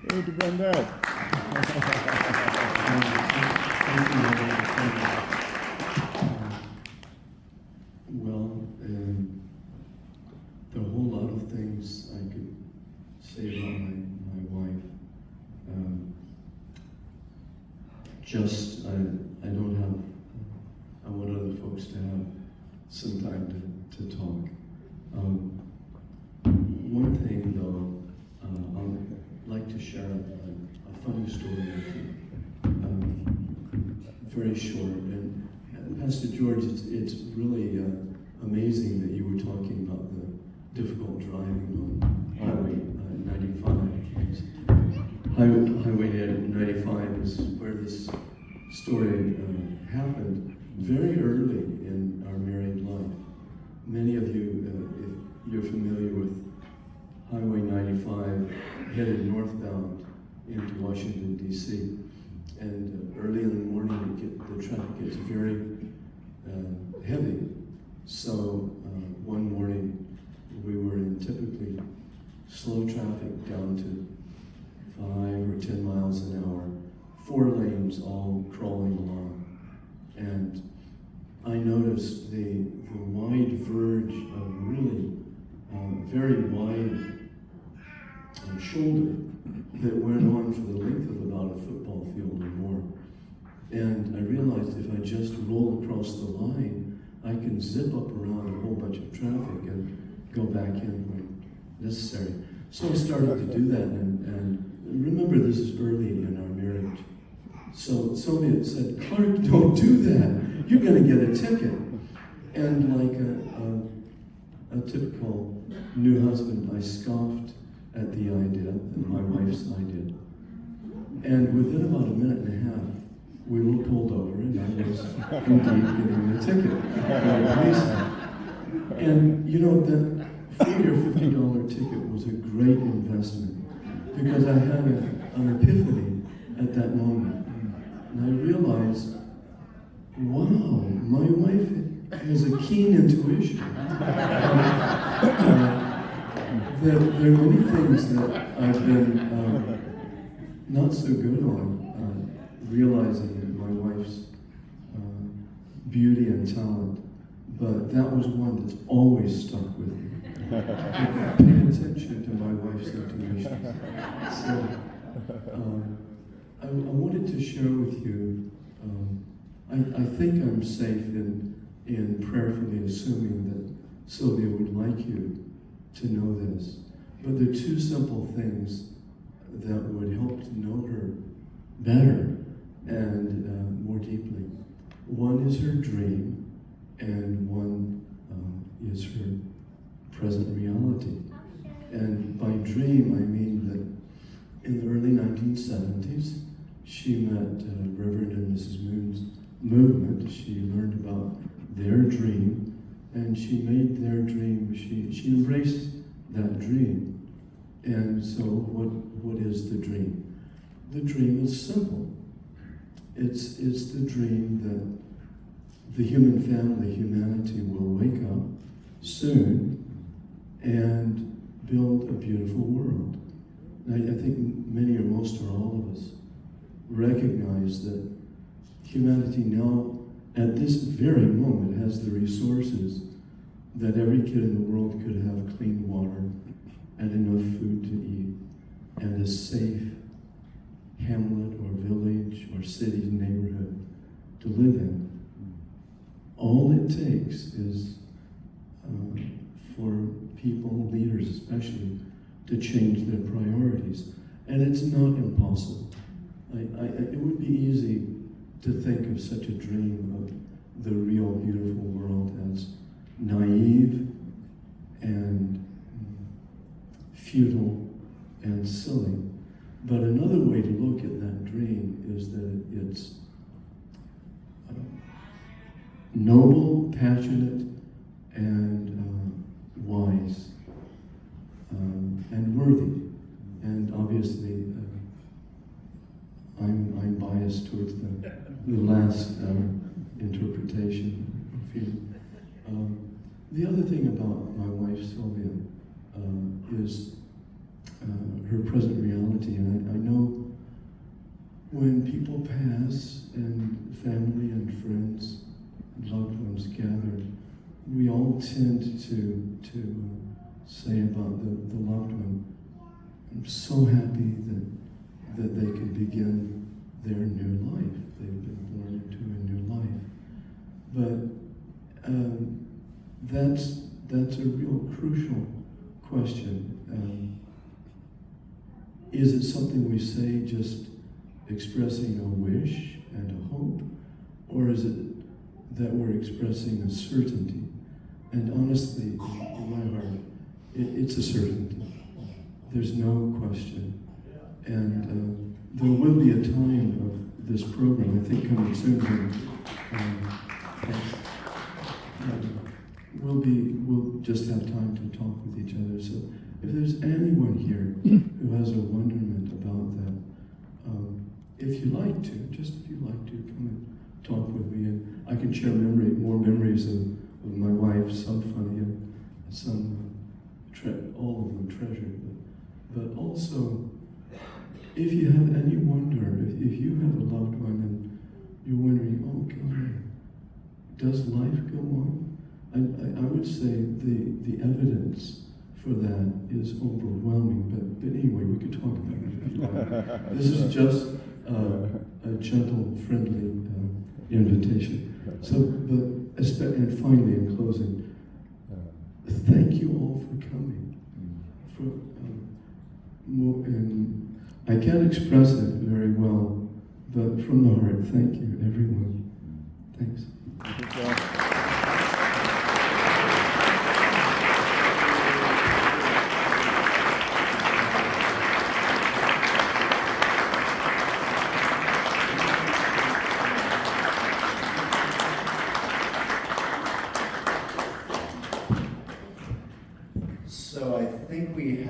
Hey, Brendan. Well, there are a whole lot of things I could say about my wife. I don't have, I want other folks to have some time to talk. One thing though, I'd like to share a funny story with you. Very short. And Pastor George, it's really amazing that you were talking about the difficult driving on Highway 95. Highway 95 is where this story happened very early in our married life. Many of you, if you're familiar with Highway 95, headed northbound into Washington, D.C., and early in the morning the traffic gets very heavy. So one morning we were in typically slow traffic down to 5 or 10 miles an hour, 4 lanes all crawling along. And I noticed the wide verge of really very wide shoulder that went on for the length of about a football field or more. And I realized if I just roll across the line, I can zip up around a whole bunch of traffic and go back in when necessary. So I started to do that, and remember, this is early in our marriage. So Sylvia said, "Clark, don't do that. You're going to get a ticket." And like a typical new husband, I scoffed at the idea, and my wife's idea. And within about a minute and a half, we were pulled over, and I was indeed getting a ticket by a policeman. And you know, that $40 or $50 ticket was a great investment because I had an epiphany at that moment. And I realized, wow, my wife has a keen intuition. There are many things that I've been not so good on, realizing my wife's beauty and talent, but that was one that's always stuck with me. Pay attention to my wife's intuition. So, I wanted to share with you, I think I'm safe in prayerfully assuming that Sylvia would like you to know this. But there are 2 simple things that would help to know her better and more deeply. One is her dream, and one is her present reality. And by dream, I mean that in the early 1970s, she met Reverend and Mrs. Moon's movement. She learned about their dream, and she made their dream, she embraced that dream. And so what is the dream? The dream is simple. It's the dream that the human family, humanity, will wake up soon and build a beautiful world. Now, I think many or most or all of us recognize that humanity now, at this very moment, has the resources that every kid in the world could have clean water and enough food to eat and a safe hamlet or village or city neighborhood to live in. All it takes is for people, leaders especially, to change their priorities. And it's not impossible. It would be easy to think of such a dream of the real beautiful world as naive and futile and silly. But another way to look at that dream is that it's noble, passionate, and wise, and worthy. And obviously, I'm biased towards the last interpretation. The other thing about my wife Sylvia is her present reality. And I know when people pass and family and friends and loved ones gather, we all tend to say about the loved one, I'm so happy that they could begin their new life. They've been born into a new life. But that's a real crucial question. Is it something we say just expressing a wish and a hope, or is it that we're expressing a certainty? And honestly, in my heart, it's a certainty. There's no question. And there will be a time of this program, I think coming soon, we'll just have time to talk with each other. So if there's anyone here who has a wonderment about that, if you like to, just if you like to, come and talk with me, and I can share more memories of my wife, some funny and some all of them treasured. But also, if you have any wonder, if you have a loved one and you're wondering, oh God, does life go on? I would say the evidence for that is overwhelming, but anyway, we could talk about it if you like. This is just a gentle, friendly invitation. So, and finally, in closing, thank you all for coming. And I can't express it very well, but from the heart, thank you, everyone. Thanks. Thank you. So I think we have